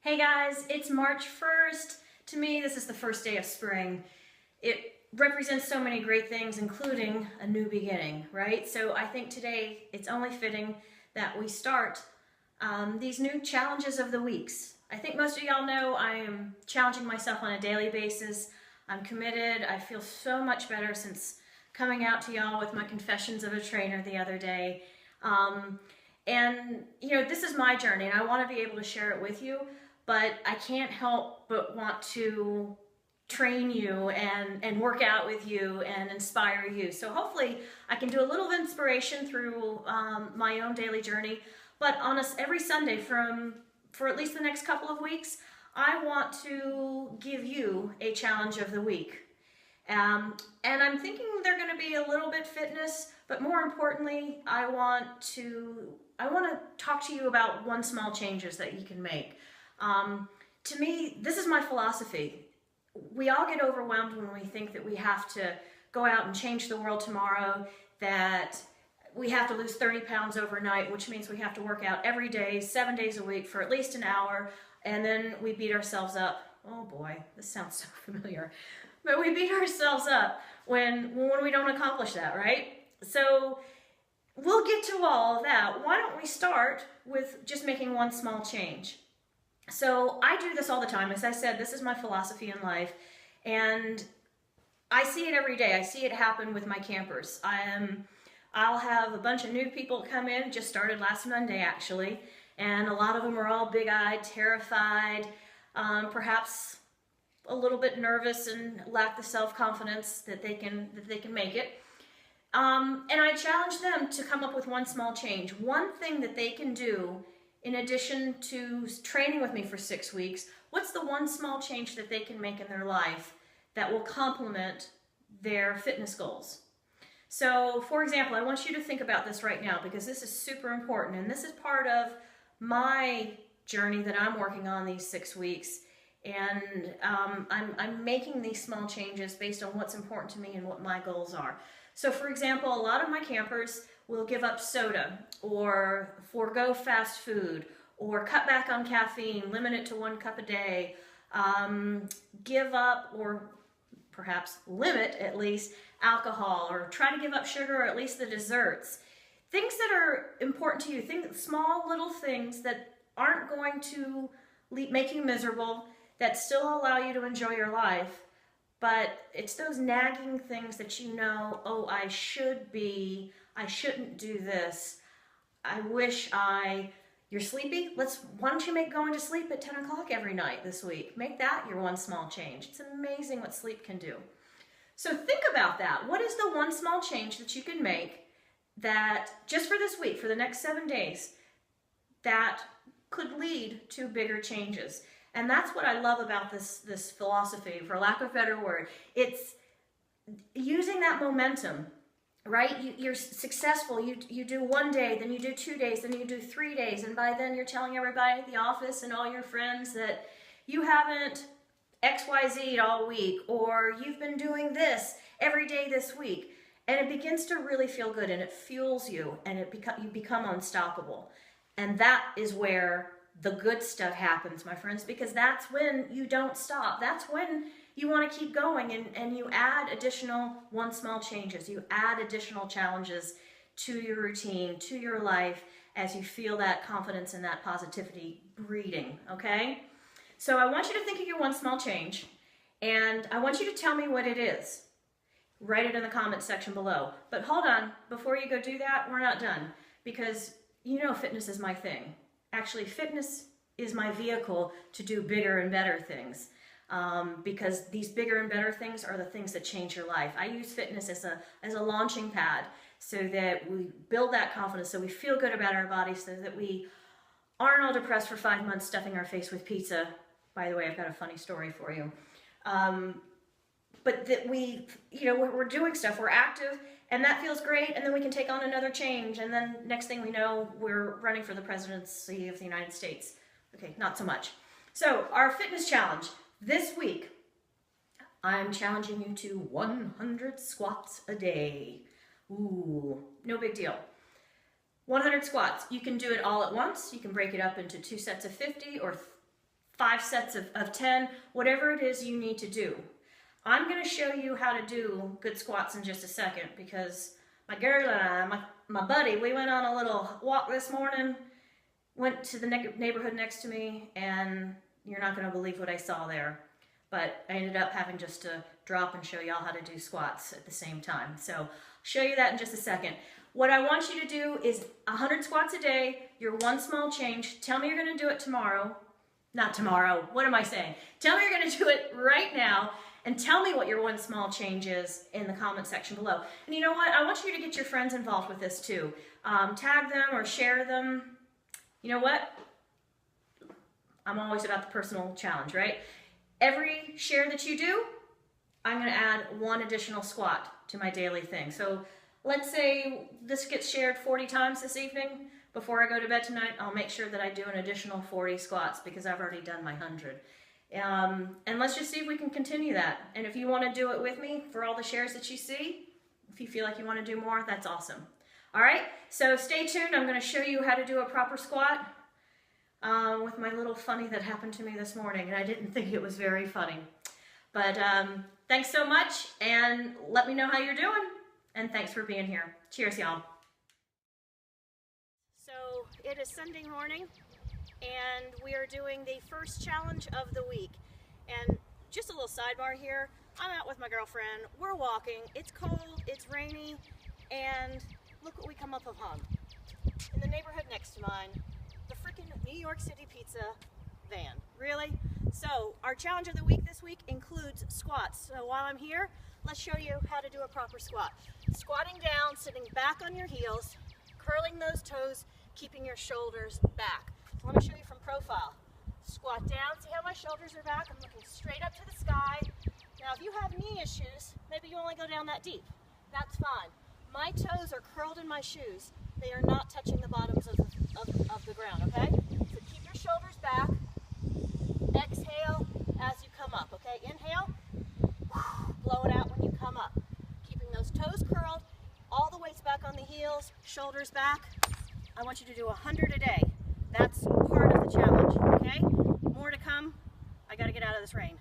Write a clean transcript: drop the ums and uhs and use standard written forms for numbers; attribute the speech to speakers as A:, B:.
A: Hey guys, it's March 1st. To me, this is the first day of spring. It represents so many great things, including a new beginning, right? So I think today it's only fitting that we start these new challenges of the weeks. I think most of y'all know I am challenging myself on a daily basis. I'm committed. I feel so much better since coming out to y'all with my confessions of a trainer the other day. And you know, this is my journey and I want to be able to share it with you, but I can't help but want to train you and work out with you and inspire you. So hopefully I can do a little inspiration through my own daily journey, but on every Sunday for at least the next couple of weeks, I want to give you a challenge of the week. And I'm thinking they're going to be a little bit fitness, but more importantly, I want to talk to you about one small changes that you can make. To me, this is my philosophy. We all get overwhelmed when we think that we have to go out and change the world tomorrow, that we have to lose 30 pounds overnight, which means we have to work out every day, 7 days a week for at least an hour, and then we beat ourselves up. Oh boy, this sounds so familiar. But we beat ourselves up when we don't accomplish that, right? So we'll get to all of that. Why don't we start with just making one small change? So I do this all the time. As I said, this is my philosophy in life, and I see it every day. I see it happen with my campers. I'll have a bunch of new people come in, just started last Monday actually, and a lot of them are all big-eyed, terrified, perhaps a little bit nervous and lack the self-confidence that they can make it. And I challenge them to come up with one small change, one thing that they can do in addition to training with me for 6 weeks. What's the one small change that they can make in their life that will complement their fitness goals? So, for example, I want you to think about this right now because this is super important, and this is part of my journey that I'm working on these 6 weeks. And I'm making these small changes based on what's important to me and what my goals are. So for example, a lot of my campers will give up soda or forego fast food or cut back on caffeine, limit it to 1 cup a day, give up or perhaps limit at least alcohol, or try to give up sugar or at least the desserts. Things that are important to you, small little things that aren't going to make you miserable, that still allow you to enjoy your life, but it's those nagging things that you know, oh, I shouldn't do this. You're sleepy? Why don't you make going to sleep at 10 o'clock every night this week? Make that your one small change. It's amazing what sleep can do. So think about that. What is the one small change that you can make that just for this week, for the next 7 days, that could lead to bigger changes? And that's what I love about this philosophy, for lack of a better word. It's using that momentum, right? You're successful. You do 1 day, then you do 2 days, then you do 3 days. And by then you're telling everybody at the office and all your friends that you haven't XYZ'd all week, or you've been doing this every day this week. And it begins to really feel good, and it fuels you, and you become unstoppable. And that is where the good stuff happens, my friends, because that's when you don't stop. That's when you want to keep going, and you add additional one small changes. You add additional challenges to your routine, to your life, as you feel that confidence and that positivity breeding, okay? So I want you to think of your one small change, and I want you to tell me what it is. Write it in the comment section below. But hold on, before you go do that, we're not done, because you know fitness is my thing. Actually, fitness is my vehicle to do bigger and better things, because these bigger and better things are the things that change your life. I use fitness as a launching pad so that we build that confidence, so we feel good about our bodies, so that we aren't all depressed for 5 months stuffing our face with pizza. By the way, I've got a funny story for you. But that we're doing stuff, we're active, and that feels great, and then we can take on another change, and then next thing we know, we're running for the presidency of the United States. Okay, not so much. So, our fitness challenge this week, I'm challenging you to 100 squats a day. Ooh, no big deal. 100 squats. You can do it all at once. You can break it up into 2 sets of 50 or 5 sets of 10, whatever it is you need to do. I'm going to show you how to do good squats in just a second because my girl and I, my buddy, we went on a little walk this morning, went to the neighborhood next to me, and you're not going to believe what I saw there. But I ended up having just to drop and show y'all how to do squats at the same time. So I'll show you that in just a second. What I want you to do is 100 squats a day, your one small change. Tell me you're going to do it tomorrow. Not tomorrow, what am I saying? Tell me you're going to do it right now, and tell me what your one small change is in the comment section below. And you know what? I want you to get your friends involved with this too. Tag them or share them. You know what? I'm always about the personal challenge, right? Every share that you do, I'm going to add 1 additional squat to my daily thing. So let's say this gets shared 40 times this evening. Before I go to bed tonight, I'll make sure that I do an additional 40 squats because I've already done my 100. And let's just see if we can continue that. And if you want to do it with me for all the shares that you see, if you feel like you want to do more, that's awesome. All right, so stay tuned. I'm going to show you how to do a proper squat with my little funny that happened to me this morning, and I didn't think it was very funny. But thanks so much, and let me know how you're doing. And thanks for being here. Cheers, y'all. So it is Sunday morning, and we are doing the first challenge of the week. And just a little sidebar here, I'm out with my girlfriend, we're walking, it's cold, it's rainy, and look what we come up upon. In the neighborhood next to mine, the freaking New York City Pizza van. Really? So our challenge of the week this week includes squats. So while I'm here, let's show you how to do a proper squat. Squatting down, sitting back on your heels, curling those toes, keeping your shoulders back. So let me show you from profile. Squat down, see how my shoulders are back? I'm looking straight up to the sky. Now if you have knee issues, maybe you only go down that deep. That's fine. My toes are curled in my shoes. They are not touching the bottoms of the ground, okay? So keep your shoulders back. Exhale as you come up, okay? Inhale, blow it out when you come up. Keeping those toes curled, all the weight's back on the heels, shoulders back. I want you to do 100 a day. That's part of the challenge, okay? More to come. I gotta get out of this rain.